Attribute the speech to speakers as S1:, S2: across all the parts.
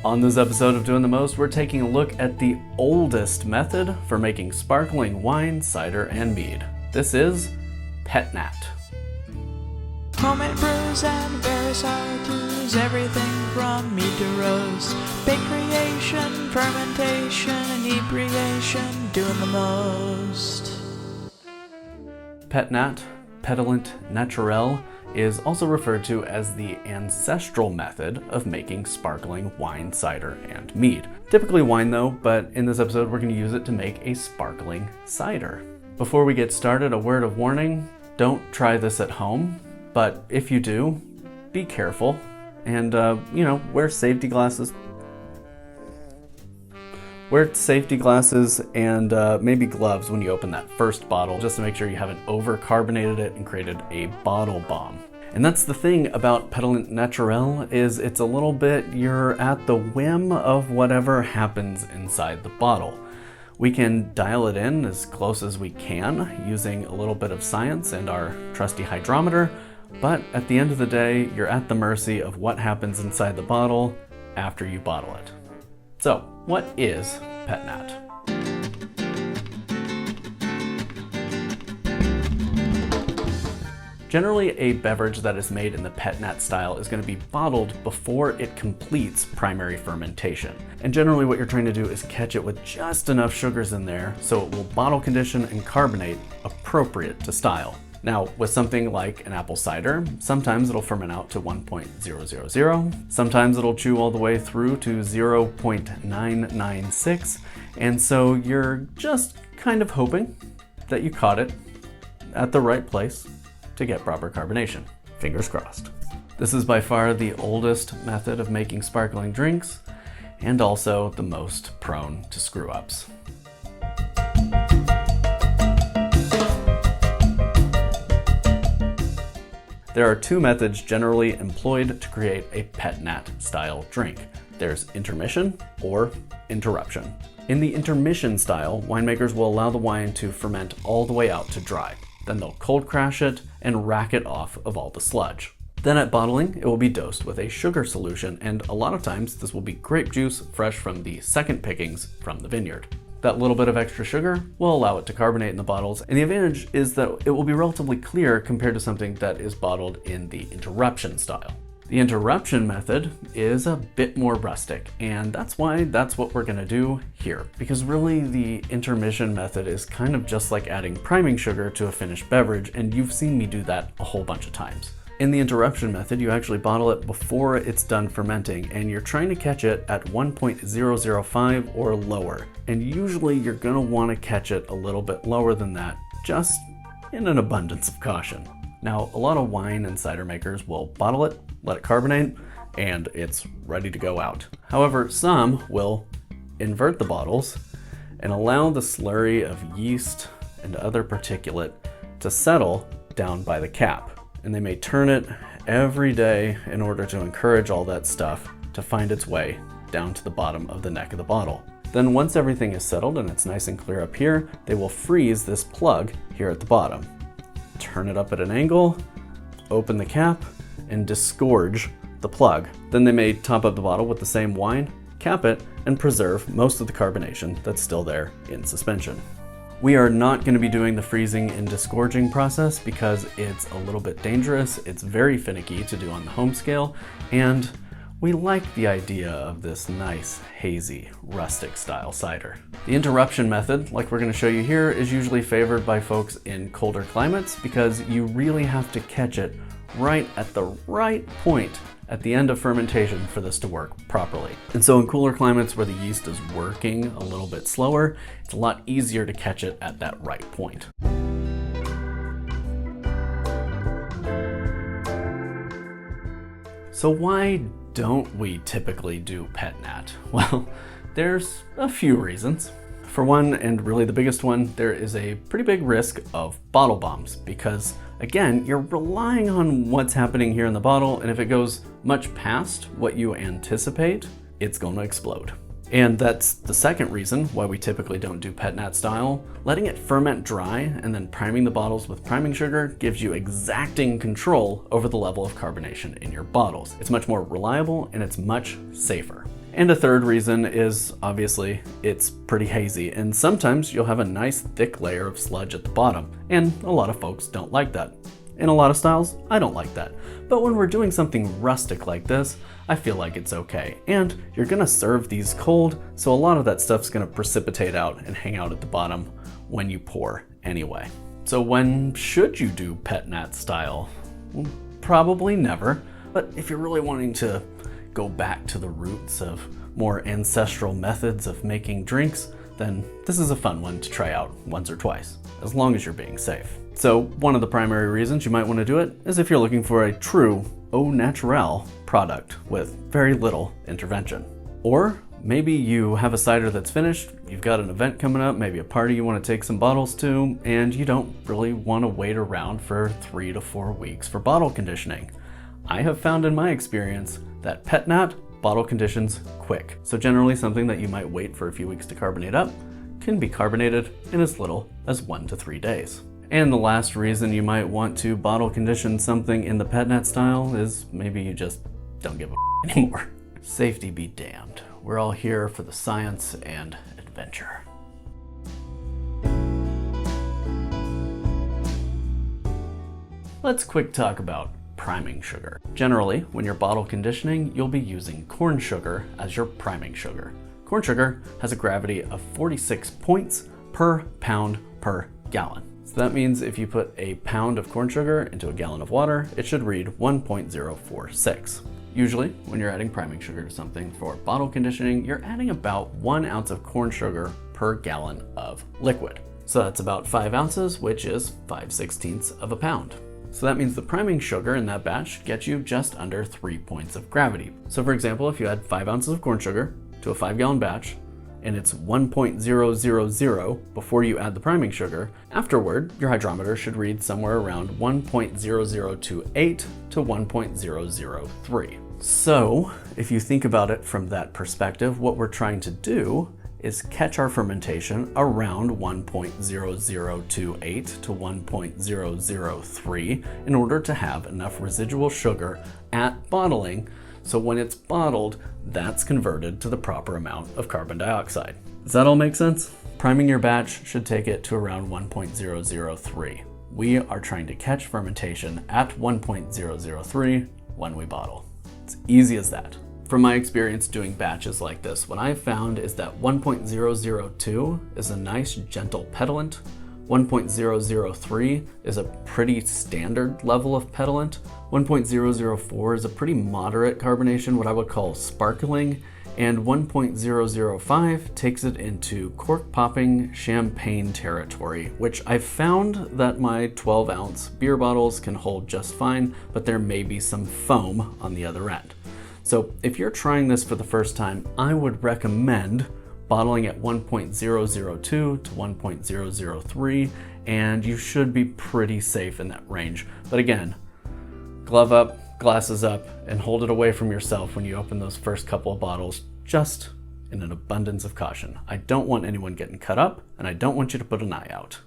S1: On this episode of Doing the Most, we're taking a look at the oldest method for making sparkling wine, cider, and mead. This is Pet-nat.
S2: Homemade brews and various how-tos, everything from mead to roast, bake creation, fermentation, inebriation, doing the most.
S1: Pet-nat, petillant, naturel, is also referred to as the ancestral method of making sparkling wine, cider, and mead. Typically wine though, but in this episode we're going to use it to make a sparkling cider. Before we get started, a word of warning: don't try this at home, but if you do, be careful and wear safety glasses. Wear safety glasses and maybe gloves when you open that first bottle, just to make sure you haven't over-carbonated it and created a bottle bomb. And that's the thing about Pet-nat Naturel, is it's a little bit, you're at the whim of whatever happens inside the bottle. We can dial it in as close as we can using a little bit of science and our trusty hydrometer, but at the end of the day, you're at the mercy of what happens inside the bottle after you bottle it. So, what is Pet-nat? Generally, a beverage that is made in the Pet-nat style is going to be bottled before it completes primary fermentation. And generally what you're trying to do is catch it with just enough sugars in there so it will bottle condition and carbonate appropriate to style. Now, with something like an apple cider, sometimes it'll ferment out to 1.000, sometimes it'll chew all the way through to 0.996, and so you're just kind of hoping that you caught it at the right place to get proper carbonation. Fingers crossed. This is by far the oldest method of making sparkling drinks, and also the most prone to screw-ups. There are two methods generally employed to create a Pet-nat style drink. There's intermission or interruption. In the intermission style, winemakers will allow the wine to ferment all the way out to dry. Then they'll cold crash it and rack it off of all the sludge. Then at bottling, it will be dosed with a sugar solution, and a lot of times this will be grape juice fresh from the second pickings from the vineyard. That little bit of extra sugar will allow it to carbonate in the bottles, and the advantage is that it will be relatively clear compared to something that is bottled in the interruption style. The interruption method is a bit more rustic, and that's what we're gonna do here. Because really the intermission method is kind of just like adding priming sugar to a finished beverage, and you've seen me do that a whole bunch of times. In the interruption method, you actually bottle it before it's done fermenting, and you're trying to catch it at 1.005 or lower. And usually you're gonna wanna catch it a little bit lower than that, just in an abundance of caution. Now, a lot of wine and cider makers will bottle it, let it carbonate, and it's ready to go out. However, some will invert the bottles and allow the slurry of yeast and other particulate to settle down by the cap. And they may turn it every day in order to encourage all that stuff to find its way down to the bottom of the neck of the bottle. Then once everything is settled and it's nice and clear up here, they will freeze this plug here at the bottom. Turn it up at an angle, open the cap, and disgorge the plug. Then they may top up the bottle with the same wine, cap it, and preserve most of the carbonation that's still there in suspension. We are not going to be doing the freezing and disgorging process because it's a little bit dangerous, it's very finicky to do on the home scale, and we like the idea of this nice, hazy, rustic style cider. The interruption method, like we're going to show you here, is usually favored by folks in colder climates because you really have to catch it right at the right point at the end of fermentation for this to work properly. And so in cooler climates where the yeast is working a little bit slower, it's a lot easier to catch it at that right point. So why don't we typically do Pet-nat? Well, there's a few reasons. For one, and really the biggest one, there is a pretty big risk of bottle bombs because, again, you're relying on what's happening here in the bottle, and if it goes much past what you anticipate, it's going to explode. And that's the second reason why we typically don't do Pet-nat style. Letting it ferment dry and then priming the bottles with priming sugar gives you exacting control over the level of carbonation in your bottles. It's much more reliable and it's much safer. And a third reason is obviously it's pretty hazy, and sometimes you'll have a nice thick layer of sludge at the bottom, and a lot of folks don't like that. In a lot of styles, I don't like that. But when we're doing something rustic like this, I feel like it's okay. And you're gonna serve these cold, so a lot of that stuff's gonna precipitate out and hang out at the bottom when you pour anyway. So when should you do Pet-nat style? Well, probably never, but if you're really wanting to go back to the roots of more ancestral methods of making drinks, then this is a fun one to try out once or twice, as long as you're being safe. So one of the primary reasons you might want to do it is if you're looking for a true au naturel product with very little intervention. Or maybe you have a cider that's finished, you've got an event coming up, maybe a party you want to take some bottles to, and you don't really want to wait around for 3 to 4 weeks for bottle conditioning. I have found in my experience that Pet-nat bottle conditions quick. So generally something that you might wait for a few weeks to carbonate up can be carbonated in as little as 1 to 3 days. And the last reason you might want to bottle condition something in the Pet-nat style is maybe you just don't give a anymore. Safety be damned. We're all here for the science and adventure. Let's quick talk about priming sugar. Generally, when you're bottle conditioning, you'll be using corn sugar as your priming sugar. Corn sugar has a gravity of 46 points per pound per gallon. So that means if you put a pound of corn sugar into a gallon of water, it should read 1.046. Usually, when you're adding priming sugar to something for bottle conditioning, you're adding about 1 ounce of corn sugar per gallon of liquid. So that's about 5 ounces, which is 5/16 of a pound. So that means the priming sugar in that batch gets you just under 3 points of gravity. So for example, if you add 5 ounces of corn sugar to a 5-gallon batch, and it's 1.000 before you add the priming sugar, afterward, your hydrometer should read somewhere around 1.0028 to 1.003. So if you think about it from that perspective, what we're trying to do is catch our fermentation around 1.0028 to 1.003 in order to have enough residual sugar at bottling, so when it's bottled, that's converted to the proper amount of carbon dioxide. Does that all make sense? Priming your batch should take it to around 1.003. We are trying to catch fermentation at 1.003 when we bottle. It's easy as that. From my experience doing batches like this, what I've found is that 1.002 is a nice gentle petillant, 1.003 is a pretty standard level of petillant, 1.004 is a pretty moderate carbonation, what I would call sparkling, and 1.005 takes it into cork popping champagne territory, which I've found that my 12-ounce beer bottles can hold just fine, but there may be some foam on the other end. So if you're trying this for the first time, I would recommend bottling at 1.002 to 1.003, and you should be pretty safe in that range. But again, glove up, glasses up, and hold it away from yourself when you open those first couple of bottles, just in an abundance of caution. I don't want anyone getting cut up, and I don't want you to put an eye out.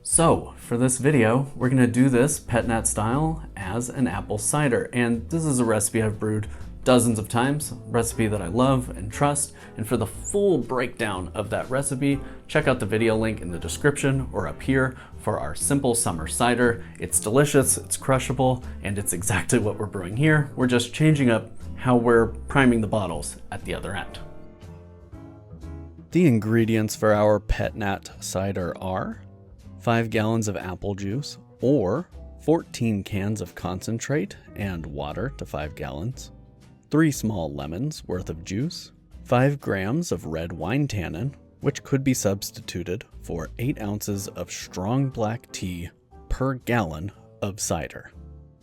S1: So for this video, we're gonna do this Pet-nat style as an apple cider. And this is a recipe I've brewed dozens of times, a recipe that I love and trust. And for the full breakdown of that recipe, check out the video link in the description or up here for our simple summer cider. It's delicious, it's crushable, and it's exactly what we're brewing here. We're just changing up how we're priming the bottles at the other end. The ingredients for our Pet-nat cider are 5 gallons of apple juice, or 14 cans of concentrate and water to 5 gallons, 3 small lemons worth of juice, 5 grams of red wine tannin, which could be substituted for 8 ounces of strong black tea per gallon of cider,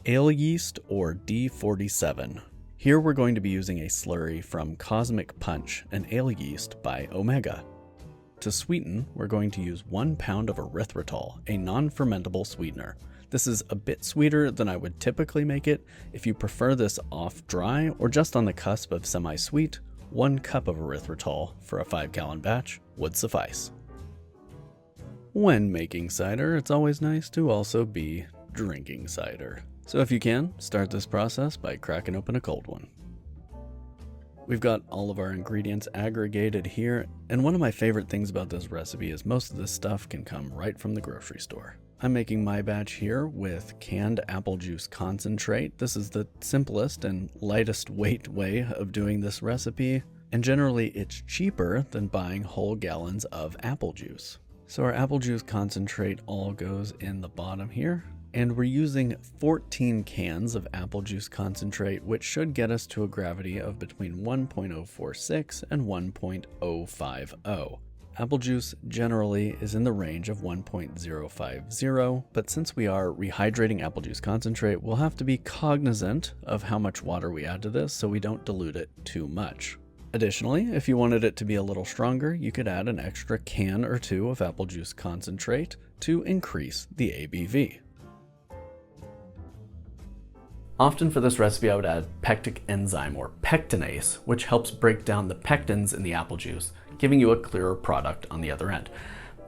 S1: ale yeast or D47. Here we're going to be using a slurry from Cosmic Punch, an ale yeast by Omega. To sweeten, we're going to use 1 pound of erythritol, a non-fermentable sweetener. This is a bit sweeter than I would typically make it. If you prefer this off dry or just on the cusp of semi-sweet, 1 cup of erythritol for a 5-gallon batch would suffice. When making cider, it's always nice to also be drinking cider. So if you can, start this process by cracking open a cold one. We've got all of our ingredients aggregated here, and one of my favorite things about this recipe is most of this stuff can come right from the grocery store. I'm making my batch here with canned apple juice concentrate. This is the simplest and lightest weight way of doing this recipe, and generally it's cheaper than buying whole gallons of apple juice. So our apple juice concentrate all goes in the bottom here. And we're using 14 cans of apple juice concentrate, which should get us to a gravity of between 1.046 and 1.050. Apple juice generally is in the range of 1.050, but since we are rehydrating apple juice concentrate, we'll have to be cognizant of how much water we add to this so we don't dilute it too much. Additionally, if you wanted it to be a little stronger, you could add an extra can or two of apple juice concentrate to increase the ABV. Often for this recipe, I would add pectic enzyme or pectinase, which helps break down the pectins in the apple juice, giving you a clearer product on the other end.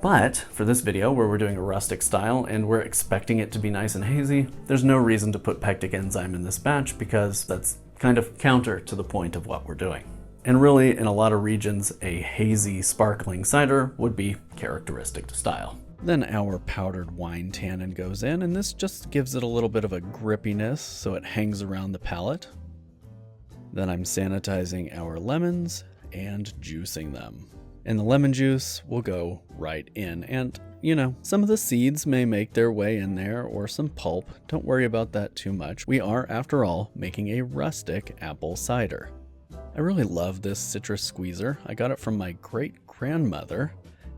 S1: But for this video, where we're doing a rustic style and we're expecting it to be nice and hazy, there's no reason to put pectic enzyme in this batch because that's kind of counter to the point of what we're doing. And really, in a lot of regions, a hazy, sparkling cider would be characteristic to style. Then our powdered wine tannin goes in, and this just gives it a little bit of a grippiness so it hangs around the palate. Then I'm sanitizing our lemons and juicing them. And the lemon juice will go right in, and some of the seeds may make their way in there or some pulp. Don't worry about that too much. We are, after all, making a rustic apple cider. I really love this citrus squeezer. I got it from my great-grandmother,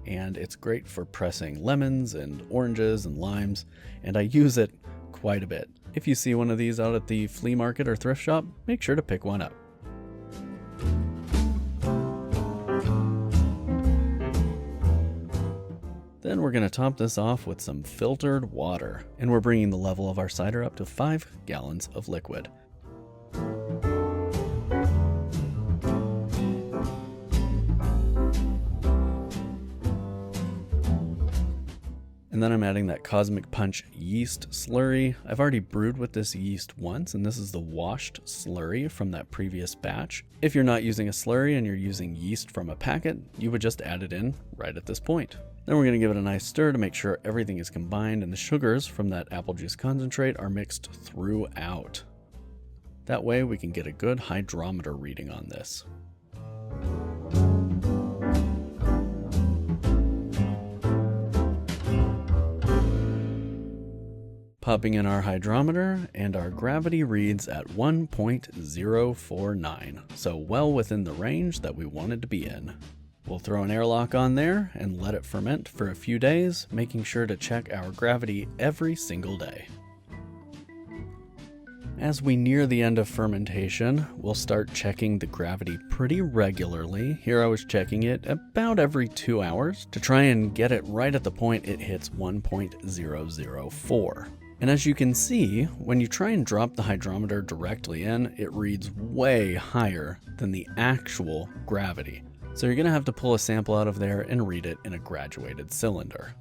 S1: and it's great for pressing lemons and oranges and limes, and I use it quite a bit. If you see one of these out at the flea market or thrift shop, make sure to pick one up. Then we're going to top this off with some filtered water, and we're bringing the level of our cider up to 5 gallons of liquid. And then I'm adding that Cosmic Punch yeast slurry. I've already brewed with this yeast once, and this is the washed slurry from that previous batch. If you're not using a slurry and you're using yeast from a packet, you would just add it in right at this point. Then we're going to give it a nice stir to make sure everything is combined and the sugars from that apple juice concentrate are mixed throughout. That way we can get a good hydrometer reading on this. Popping in our hydrometer, and our gravity reads at 1.049, so well within the range that we wanted to be in. We'll throw an airlock on there and let it ferment for a few days, making sure to check our gravity every single day. As we near the end of fermentation, we'll start checking the gravity pretty regularly. Here I was checking it about every 2 hours to try and get it right at the point it hits 1.004. And as you can see, when you try and drop the hydrometer directly in, it reads way higher than the actual gravity. So you're going to have to pull a sample out of there and read it in a graduated cylinder.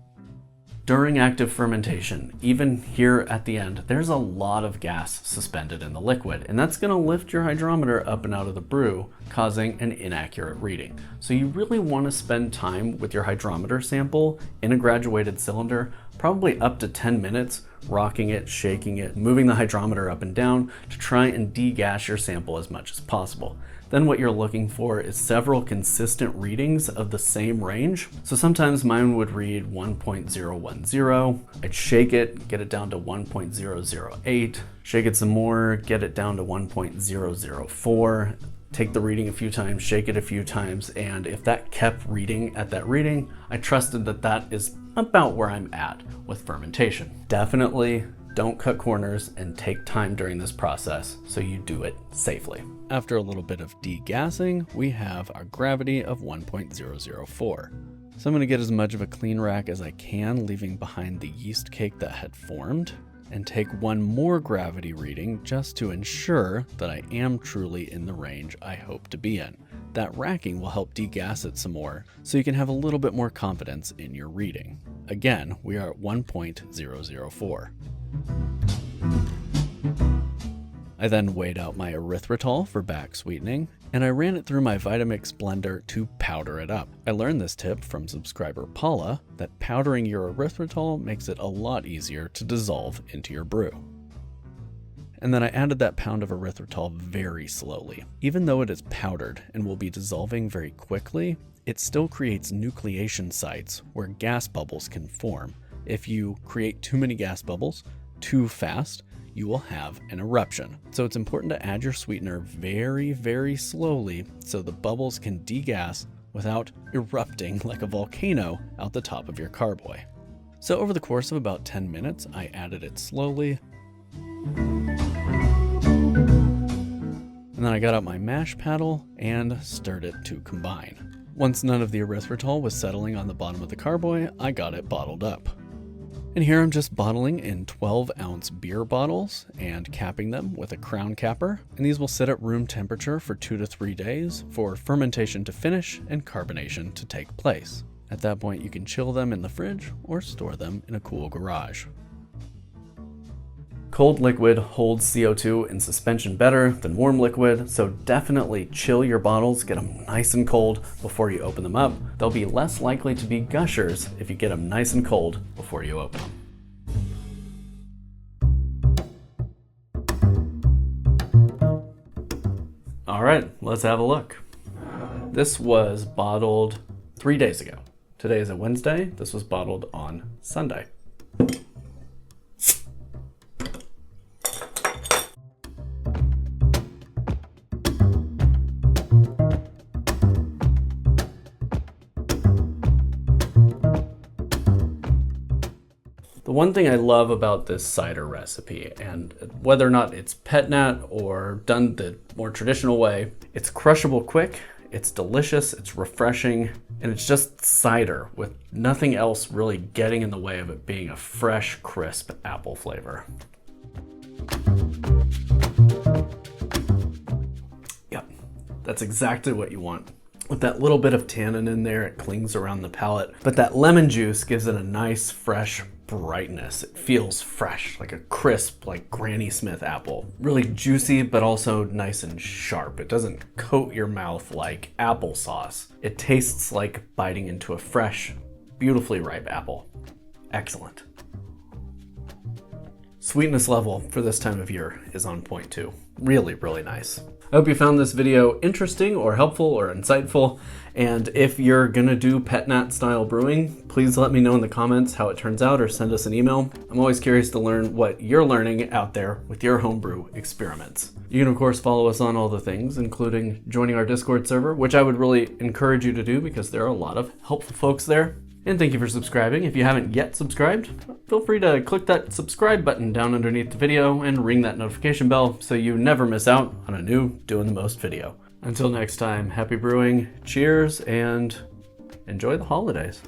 S1: During active fermentation, even here at the end, there's a lot of gas suspended in the liquid, and that's going to lift your hydrometer up and out of the brew, causing an inaccurate reading. So you really want to spend time with your hydrometer sample in a graduated cylinder, probably up to 10 minutes, rocking it, shaking it, moving the hydrometer up and down to try and degas your sample as much as possible. Then what you're looking for is several consistent readings of the same range. So sometimes mine would read 1.010. I'd shake it, get it down to 1.008, shake it some more, get it down to 1.004, take the reading a few times, shake it a few times, and if that kept reading at that reading, I trusted that that is about where I'm at with fermentation. Definitely don't cut corners and take time during this process so you do it safely. After a little bit of degassing, we have our gravity of 1.004. So I'm going to get as much of a clean rack as I can, leaving behind the yeast cake that had formed, and take one more gravity reading just to ensure that I am truly in the range I hope to be in. That racking will help degas it some more, so you can have a little bit more confidence in your reading. Again, we are at 1.004. I then weighed out my erythritol for back sweetening, and I ran it through my Vitamix blender to powder it up. I learned this tip from subscriber Paula, that powdering your erythritol makes it a lot easier to dissolve into your brew. And then I added that pound of erythritol very slowly. Even though it is powdered and will be dissolving very quickly, it still creates nucleation sites where gas bubbles can form. If you create too many gas bubbles too fast, you will have an eruption. So it's important to add your sweetener very, very slowly so the bubbles can degas without erupting like a volcano out the top of your carboy. So over the course of about 10 minutes, I added it slowly. And then I got out my mash paddle and stirred it to combine. Once none of the erythritol was settling on the bottom of the carboy, I got it bottled up. And here I'm just bottling in 12-ounce beer bottles and capping them with a crown capper. And these will sit at room temperature for 2 to 3 days for fermentation to finish and carbonation to take place. At that point, you can chill them in the fridge or store them in a cool garage. Cold liquid holds CO2 in suspension better than warm liquid, so definitely chill your bottles, get them nice and cold before you open them up. They'll be less likely to be gushers if you get them nice and cold before you open them. All right, let's have a look. This was bottled 3 days ago. Today is a Wednesday. This was bottled on Sunday. The one thing I love about this cider recipe, and whether or not it's Pet-nat or done the more traditional way, it's crushable quick, it's delicious, it's refreshing, and it's just cider with nothing else really getting in the way of it being a fresh, crisp apple flavor. Yep, that's exactly what you want. With that little bit of tannin in there, it clings around the palate, but that lemon juice gives it a nice, fresh brightness. It feels fresh, like a crisp, like Granny Smith apple. Really juicy, but also nice and sharp. It doesn't coat your mouth like applesauce. It tastes like biting into a fresh, beautifully ripe apple. Excellent. Sweetness level for this time of year is on point too. Really, really nice. I hope you found this video interesting or helpful or insightful. And if you're gonna do Pet-nat style brewing, please let me know in the comments how it turns out or send us an email. I'm always curious to learn what you're learning out there with your homebrew experiments. You can of course follow us on all the things, including joining our Discord server, which I would really encourage you to do because there are a lot of helpful folks there. And thank you for subscribing. If you haven't yet subscribed, feel free to click that subscribe button down underneath the video and ring that notification bell so you never miss out on a new Doing the Most video. Until next time, happy brewing, cheers, and enjoy the holidays.